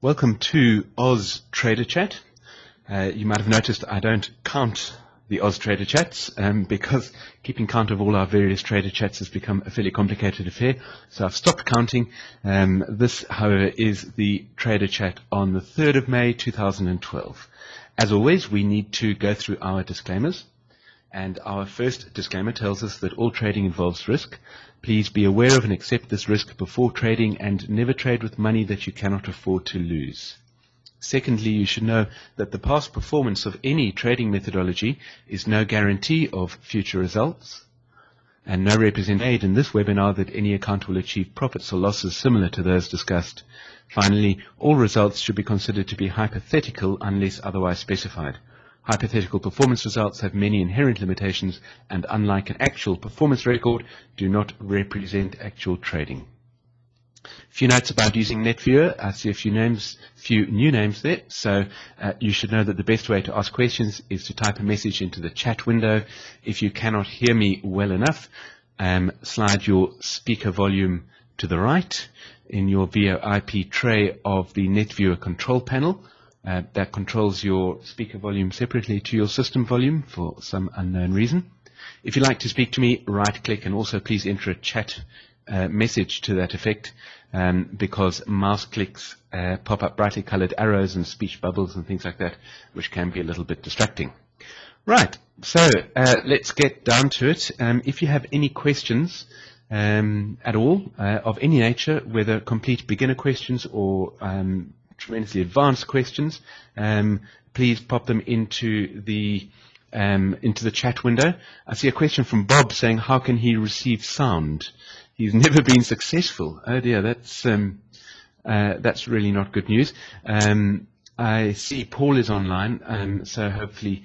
Welcome to Oz Trader Chat. You might have noticed I don't count the Oz Trader Chats because keeping count of all our various Trader Chats has become a fairly complicated affair. So I've stopped counting. This, however, is the Trader Chat on the 3rd of May 2012. As always, we need to go through our disclaimers. And our first disclaimer tells us that all trading involves risk. Please be aware of and accept this risk before trading and never trade with money that you cannot afford to lose. Secondly, you should know that the past performance of any trading methodology is no guarantee of future results, and no representation made in this webinar that any account will achieve profits or losses similar to those discussed. Finally, all results should be considered to be hypothetical unless otherwise specified. Hypothetical performance results have many inherent limitations and, unlike an actual performance record, do not represent actual trading. A few notes about using NetViewer. I see a few new names there. So you should know that the best way to ask questions is to type a message into the chat window. If you cannot hear me well enough, slide your speaker volume to the right in your VoIP tray of the NetViewer control panel. That controls your speaker volume separately to your system volume for some unknown reason. If you'd like to speak to me, right-click and also please enter a chat message to that effect because mouse clicks pop up brightly colored arrows and speech bubbles and things like that, which can be a little bit distracting. Right, so let's get down to it. If you have any questions at all of any nature, whether complete beginner questions or tremendously advanced questions, please pop them into the chat window. I see a question from Bob saying, how can he receive sound? He's never been successful. Oh dear, that's really not good news. I see Paul is online, so hopefully,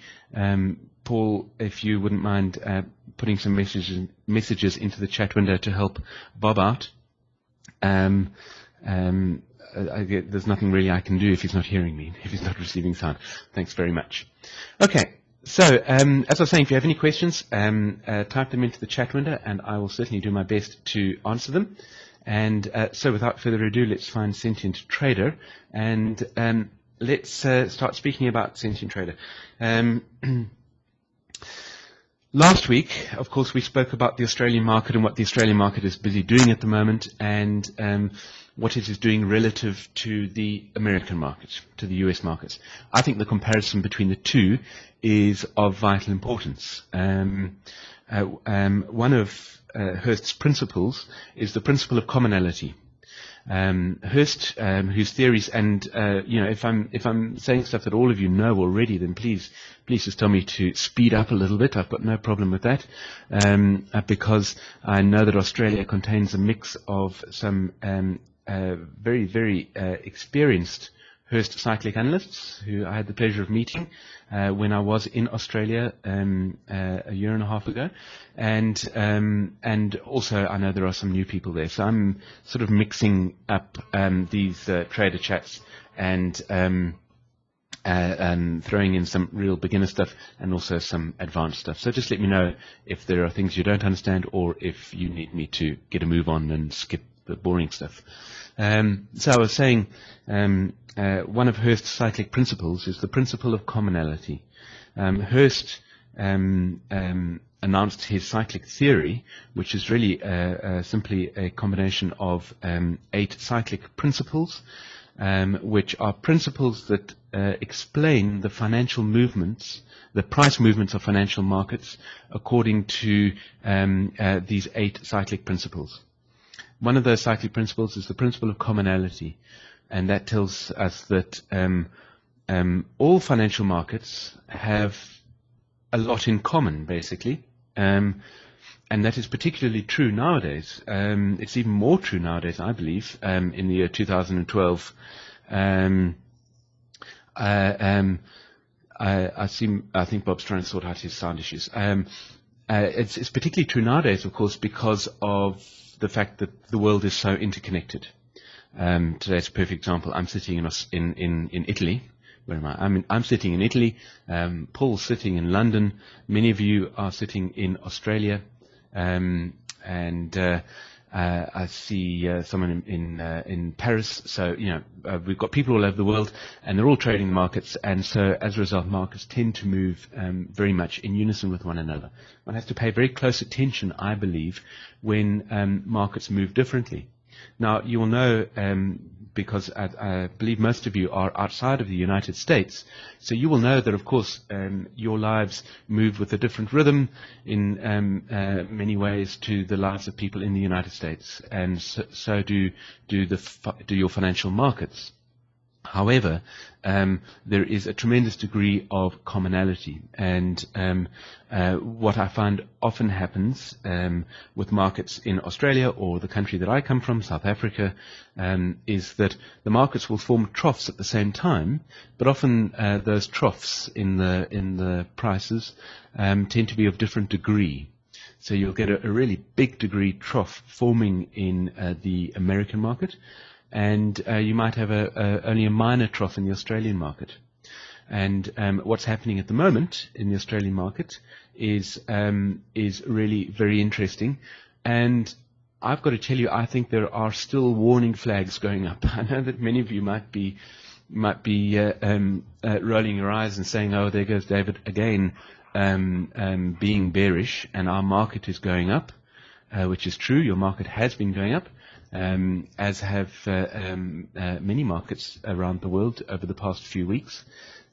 Paul, if you wouldn't mind putting some messages into the chat window to help Bob out. There's nothing really I can do if he's not hearing me, if he's not receiving sound. Thanks very much. Okay, so as I was saying, if you have any questions, type them into the chat window and I will certainly do my best to answer them. And so without further ado, let's find Sentient Trader and let's start speaking about Sentient Trader. Last week, of course, we spoke about the Australian market and what the Australian market is busy doing at the moment and what it is doing relative to the American market, to the US markets. I think the comparison between the two is of vital importance. One of Hurst's principles is the principle of commonality. Hurst, whose theories, and if I'm saying stuff that all of you know already, then please just tell me to speed up a little bit. I've got no problem with that, because I know that Australia contains a mix of some very, very experienced Hurst cyclic analysts who I had the pleasure of meeting when I was in Australia a year and a half ago, and also I know there are some new people there. So I'm sort of mixing up these trader chats and throwing in some real beginner stuff and also some advanced stuff. So just let me know if there are things you don't understand or if you need me to get a move on and skip the boring stuff. So I was saying one of Hurst's cyclic principles is the principle of commonality. Hurst announced his cyclic theory, which is really simply a combination of 8 cyclic principles, which are principles that explain the financial movements, the price movements of financial markets according to these 8 cyclic principles. One of those cyclic principles is the principle of commonality, and that tells us that all financial markets have a lot in common, basically, and that is particularly true nowadays. It's even more true nowadays, I believe, in the year 2012. I think Bob's trying to sort out his sound issues. It's particularly true nowadays, of course, because of the fact that the world is so interconnected. Today's a perfect example. I'm sitting in Italy. Where am I? I'm sitting in Italy. Paul's sitting in London. Many of you are sitting in Australia. And I see someone in Paris. So, we've got people all over the world, and they're all trading the markets. And so, as a result, markets tend to move very much in unison with one another. One has to pay very close attention, I believe, when markets move differently. Now, you will know, because I believe most of you are outside of the United States, so you will know that, of course, your lives move with a different rhythm in many ways to the lives of people in the United States, and so do your financial markets. However, there is a tremendous degree of commonality, and what I find often happens with markets in Australia or the country that I come from, South Africa, is that the markets will form troughs at the same time, but often those troughs in the prices tend to be of different degree. So you'll get a really big degree trough forming in the American market, and you might have only a minor trough in the Australian market. And what's happening at the moment in the Australian market is really very interesting. And I've got to tell you, I think there are still warning flags going up. I know that many of you might be rolling your eyes and saying, "Oh, there goes David again, being bearish," and our market is going up, which is true. Your market has been going up. As have many markets around the world over the past few weeks.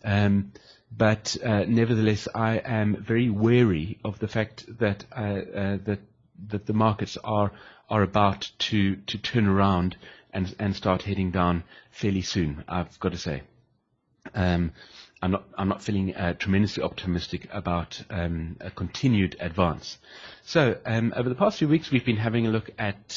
But nevertheless, I am very wary of the fact that that the markets are about to turn around and start heading down fairly soon, I've got to say. I'm not feeling tremendously optimistic about a continued advance. So over the past few weeks, we've been taking a look at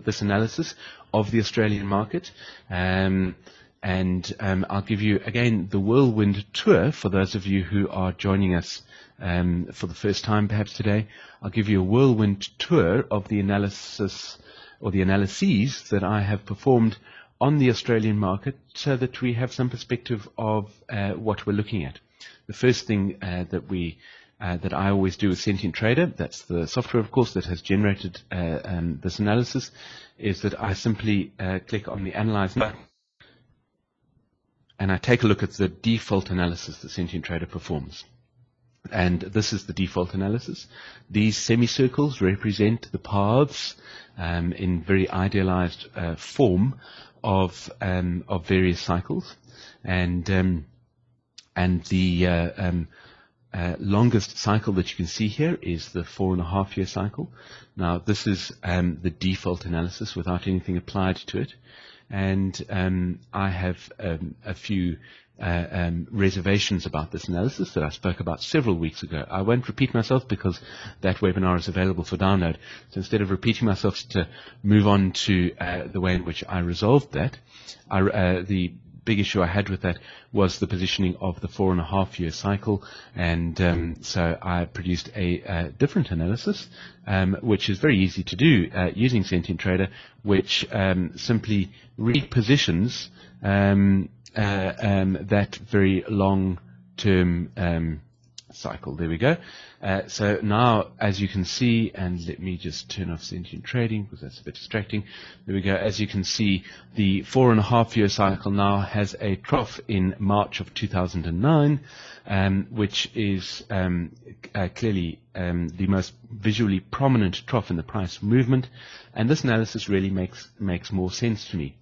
this analysis of the Australian market, and I'll give you again the whirlwind tour for those of you who are joining us for the first time, perhaps today. I'll give you a whirlwind tour of the analysis or the analyses that I have performed on the Australian market, so that we have some perspective of what we're looking at. The first thing that I always do with Sentient Trader, that's the software, of course, that has generated this analysis, is that I simply click on the Analyze button, and I take a look at the default analysis that Sentient Trader performs. And this is the default analysis. These semicircles represent the paths in very idealized form of various cycles, and the longest cycle that you can see here is the 4.5-year cycle. Now, this is the default analysis without anything applied to it, and I have a few reservations about this analysis that I spoke about several weeks ago. I won't repeat myself because that webinar is available for download. So instead of repeating myself, to move on to the way in which I resolved that, the big issue I had with that was the positioning of the 4.5-year cycle, and so I produced a different analysis, which is very easy to do using Sentient Trader, which simply repositions that very long-term cycle. There we go. So now, as you can see, and let me just turn off Sentient Trading because that's a bit distracting. There we go. As you can see, the 4.5-year cycle now has a trough in March of 2009, which is clearly the most visually prominent trough in the price movement, and this analysis really makes more sense to me.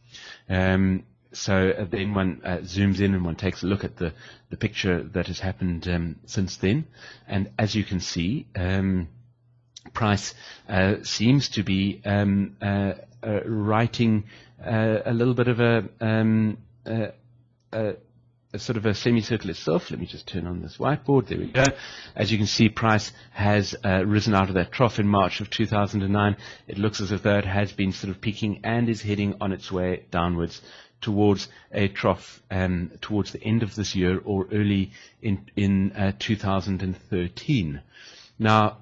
So then one zooms in and one takes a look at the picture that has happened since then, and as you can see, price seems to be writing a little bit of a sort of a semicircle itself. Let me just turn on this whiteboard. There we go. As you can see, price has risen out of that trough in March of 2009. It looks as if though it has been sort of peaking and is heading on its way downwards towards a trough towards the end of this year or early in 2013. Now,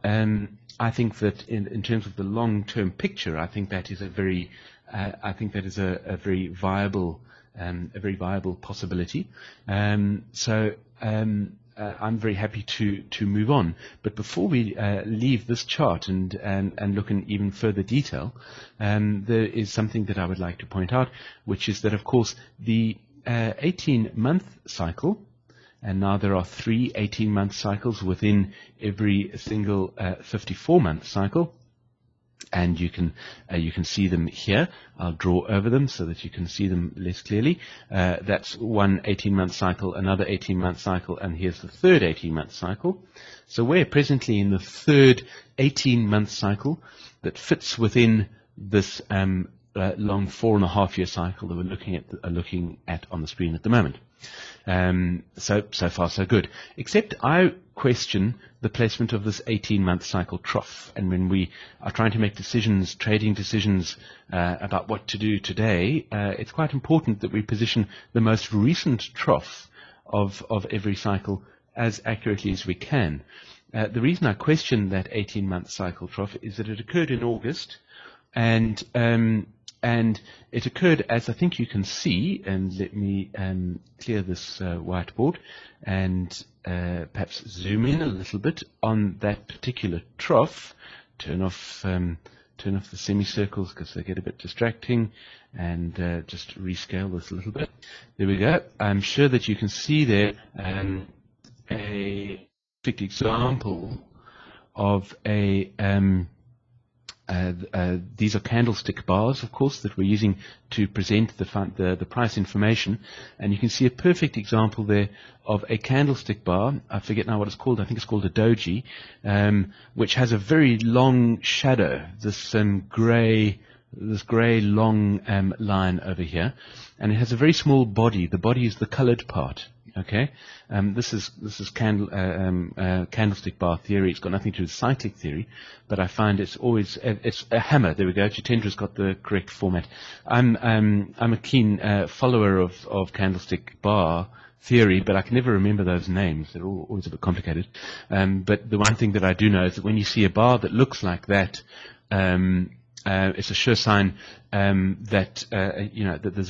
I think that in terms of the long-term picture, I think that is a very viable possibility. So I'm very happy to move on. But before we leave this chart and look in even further detail, there is something that I would like to point out, which is that, of course, the 18-month cycle, and now there are 3 18-month cycles within every single 54-month cycle. And you can see them here. I'll draw over them so that you can see them less clearly. That's one 18-month cycle, another 18-month cycle, and here's the third 18-month cycle. So we're presently in the third 18-month cycle that fits within this long 4.5-year cycle that we're looking at on the screen at the moment. So far so good. Except I question the placement of this 18-month cycle trough. And when we are trying to make decisions, trading decisions about what to do today, it's quite important that we position the most recent trough of every cycle as accurately as we can. The reason I question that 18-month cycle trough is that it occurred in August, and it occurred, as I think you can see, and let me clear this whiteboard and perhaps zoom in a little bit on that particular trough. Turn off the semicircles because they get a bit distracting, and just rescale this a little bit. There we go. I'm sure that you can see there a perfect example of a these are candlestick bars, of course, that we're using to present the price information. And you can see a perfect example there of a candlestick bar. I forget now what it's called. I think it's called a doji, which has a very long shadow, this grey long line over here. And it has a very small body. The body is the colored part. Okay, this is candlestick bar theory. It's got nothing to do with cyclic theory, but I find it's a hammer. There we go. Jitendra's got the correct format. I'm a keen follower of candlestick bar theory, but I can never remember those names. They're always a bit complicated. But the one thing that I do know is that when you see a bar that looks like that, it's a sure sign that that there's